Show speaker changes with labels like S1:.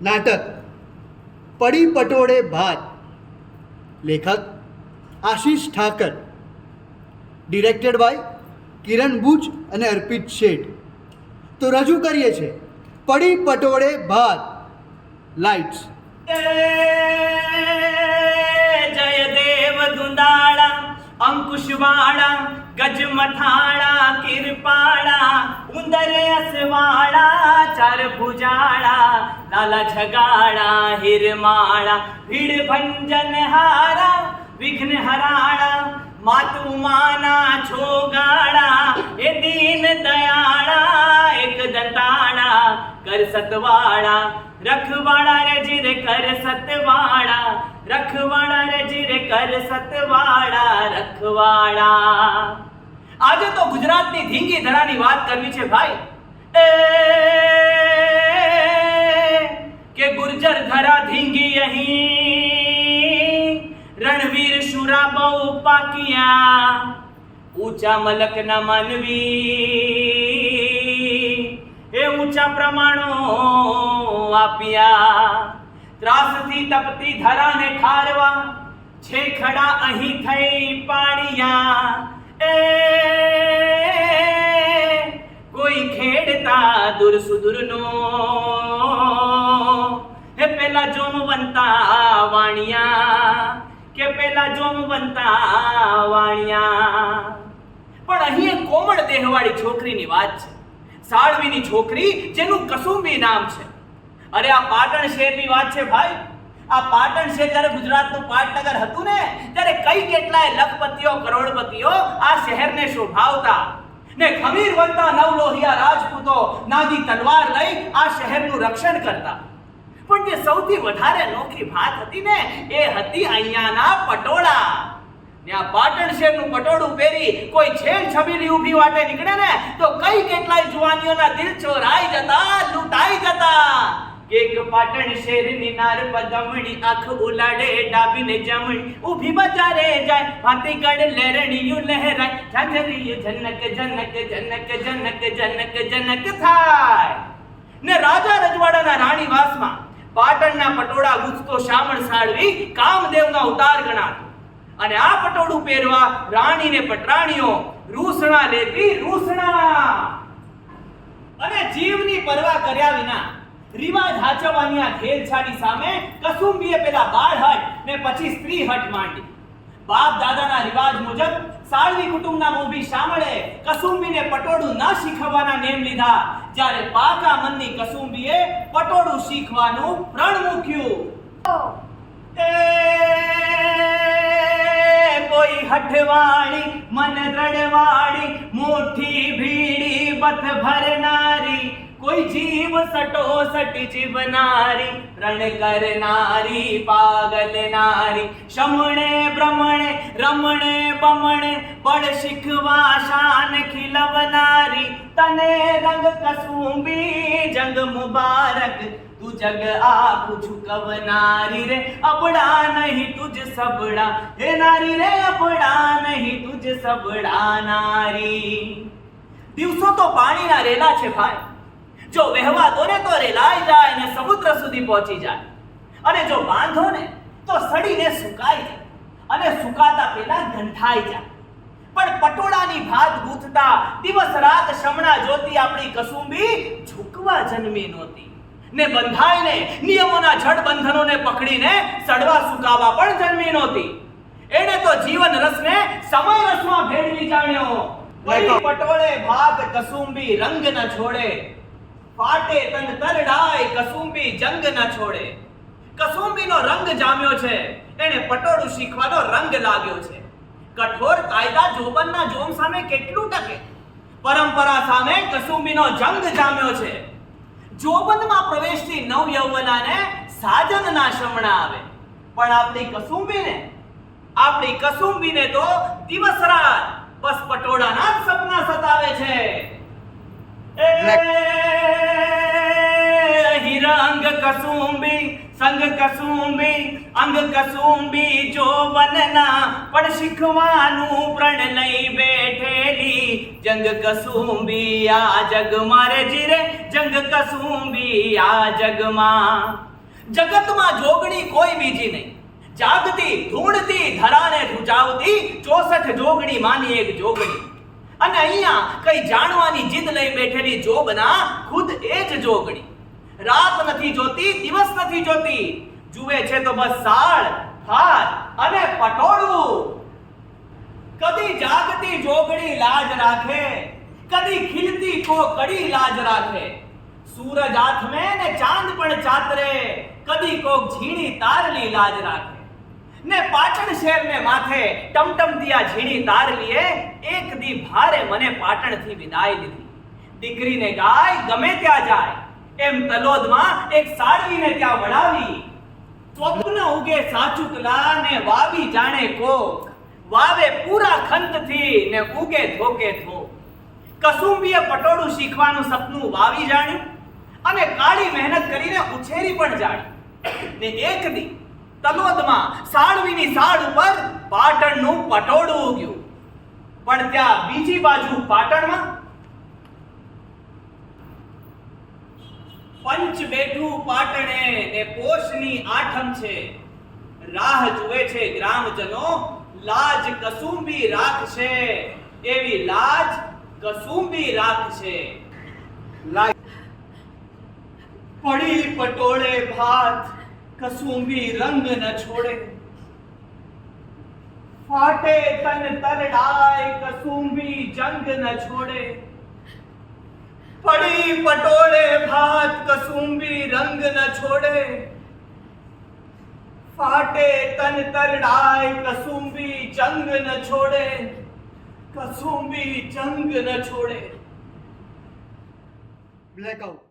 S1: નાટક પડી પટોળે ભાત, લેખક આશીષ ઠાકર, ડિરેક્ટેડ બાય કિરણ બુચ અને અર્પિત શેઠ. તો રજૂ કરીએ છીએ પડી પટોળે ભાત. લાઇટ્સ.
S2: જયદેવ દુંદાળા અંકુશવાળા ગજમઠાળા કિરપાળા ઉંદરે અસવાળા ચાર ભુજાળા લાલા છગાળા હિરમાળા ભીડ ભંજન હારા વિઘ્ન હરાળા માતુ માના છોગાળા એ દીન દયાળા એક દંતાળા કર સતવાળા રખવાળા રે જીરે કર સતવાળા રખવાળા રે જીરે કર સતવાળા રખવાળા. આજે તો ગુજરાતની ધીંગી ધરાની વાત કરવી છે ભાઈ. કે ગુર્જર ધરા ધીંગી અહીં રણવીર શુરા બહુ પાકિયા ઊંચા મલક ના માનવી એ ઊંચા પ્રમાણો આપ્યા. ત્રાસથી તપતી ધરાને ઠારવા છે ખડા અહીં થઈ પાડિયા. એ કોઈ ખેડતા દૂર સુદૂરનો હે પેલા જોમવંતા વાણિયા કે પેલા જોમવંતા વાણિયા. પણ અહીં એક કોમળ દેહવાળી છોકરીની વાત છે, સાળવીની છોકરી જેનું કસુંબી નામ છે. અરે આ પાટણ શહેરની વાત છે ભાઈ. આ પાટણ શહેર જ્યારે ગુજરાતનું પાટનગર હતું ને ત્યારે કઈ કેટલાય લખપતિઓ કરોડપતિઓ આ શહેરને શોભાવતા ને ખમીર વંતા નવલોહિયા રાજપૂતો નાગી તલવાર લઈ આ શહેરનું રક્ષણ કરતા. પણ જે સૌથી વધારે નોખી વાત હતી ને એ હતી અહીંયાના પટોળા. ને આ પાટણ શહેરનું પટોળું પહેરી કોઈ છેલ છબીલી ઊભી વાટે નીકળે ને તો કઈ કેટલાય જુવાનીઓના દિલ ચોરાઈ જતા, લૂંટાઈ જતા. એક પાટણ શહેરની નાર પદમણી આંખ ઉલાડે ડાબીને જમણી ઊભી બજારે જાય ભાતી કડ લેરણીયું લહેરાય ઝાંઝરીયું જનક જનક જનક જનક જનક જનક થાય. ને રાજા રજવાડાના રાણીવાસમાં પાટણના પટોળા ગુજતો શામળ સાળવી કામદેવના ઉતાર ગણાતો. અને આ પટોળું પહેરવા રાણીને પટરાણીઓ રૂસણા લેતી રૂસણા. અને જીવની પરવા કર્યા વિના રિવાજ હાચવવાની આ ઘેલછાડી સામે કસુંબીએ પેલા બાળ હટ ને પછી સ્ત્રી હટ માંડી. બાપ દાદાના રિવાજ મુજબ સાળવી કુટુંબના મોભી શામળે કસુંબીને પટોળું ન શીખવવાના નેમ લીધા, જ્યારે પાકા મનની કસુંબીએ પટોળું શીખવાનું પ્રણ મૂક્યું. કોઈ હઠવાળી મન દ્રઢવાળી મોઠી ભીડી બથ ભરનારી કોઈ જીવ સટો સટી જીવનારી રણ કરનારી પાગલ નારી શમણે બ્રહ્મણે રમણે બમણે બળ શીખવા શાન ખીલવનારી તને રંગ કસુંબી જંગ મુબારક તું જગ આખું ઝુકવનારી રે અબડા નહીં તુજ સબડા હે નારી રે અબડા નહીં તુજ સબડા નારી. દિવસો તો પાણીના રેલા છે ભાઈ. જો વહેવા દો ને તો રેલાઈ જાય ને સમુદ્ર સુધી પહોંચી જાય, અને જો બાંધો ને તો સડીને સુકાઈ જાય અને સુકાતા પેલા ગંઠાઈ જાય. પણ પટોળાની ભાત ગૂંથતા દિવસ રાત શમણા જોતી આપણી કસુંબી ઝૂકવા જન્મી નહોતી ને બંધાઈને નિયમોના જડ બંધનોને પકડીને સડવા સુકાવા પણ જન્મી નહોતી. એને તો જીવન રસને સમય રસમાં ભેળવી જાણ્યો. પડી પટોળે ભાત કસુંબી રંગ ન છોડે ફાટે તન તરડાય કસુંબી જંગ ન છોડે. કસુંબીનો રંગ જામ્યો છે, એને પટોળું શીખવાનો રંગ લાગ્યો છે. કઠોર કાયદા જોબનના જોમ સામે કેટલું ટકે? પરંપરા સામે કસુંબીનો જંગ જામ્યો છે. જોબનમાં પ્રવેશતી નવ યૌવનાને સાજનના શમણા આવે, પણ આપણી કસુંબીને તો દિવસ રાત બસ પટોળાના જ સપના સતાવે છે. नहीं रंग कसूंबी संग कसूंबी अंग कसूंबी जो बनना પણ શીખવાનું પ્રણ લઈ બેઠેલી જંગ કસુંબી આ જગ મારે જીરે જંગ કસુંબી આ જગમાં જગતમાં જોગણી કોઈ બીજી નહીં જાગતી ધૂણતી ધરાને ધ્રુજાવતી 64 જોગણી માની એક જોગણી અને અહીંયા કઈ જાણવાની જીદ લઈ બેઠેલી જોબના ખુદ એ જ જોગણી રાત નથી જોતી દિવસ નથી જોતી જુએ છે તો બસ સાળ હાર અને પટોળું કદી જાગતી જોગણી લાજ રાખે કદી ખીલતી કો કડી લાજ રાખે સૂરજ હાથ में ને ચાંદ પણ ચાતરે કદી કોક ઝીણી તારલી લાજ રાખે ને પાટણ શહેર ને માથે ટમટમતી આ ઝીણી તારલીએ એક દી ભારે મને પાટણ થી વિદાય લીધી દીકરીને ગાય ગમે ત્યાં જાય એમ તલોદમાં એક સાડવીને ત્યાં વડાવી સ્વપ્ન ઉગે સાચુકલા ને વાવી જાણે કોક વાવે પૂરા ખંતથી ને ઉગે ધોકે ધો કસુંબીએ પટોળું શીખવાનું સપનું વાવી જાણ્યું અને કાળી મહેનત કરીને ઉછેરી પણ જાણી ને એક દી તલોદમાં સાડવીની સાડ ઉપર પાટણનું પટોળું ઉગ્યું પણ ત્યાં બીજી બાજુ પાટણમાં પંચ બેઠું પાટણે ને પોષની આઠમ છે રાહ જુએ છે ગ્રામજનો લાજ કસુંબી રાખશે એવી લાજ કસુંબી રાખશે પડી પટોળે ભાત કસુંબી રંગ ન છોડે ફાટે તન તરડાય કસુંબી જંગ ન છોડે પડી પટોળે ભાત કસુંબી રંગ ન છોડે ફાટે તન તરડાય કસુંબી જંગ ન છોડે કસુંબી જંગ ન છોડે
S1: બ્લેકઆઉટ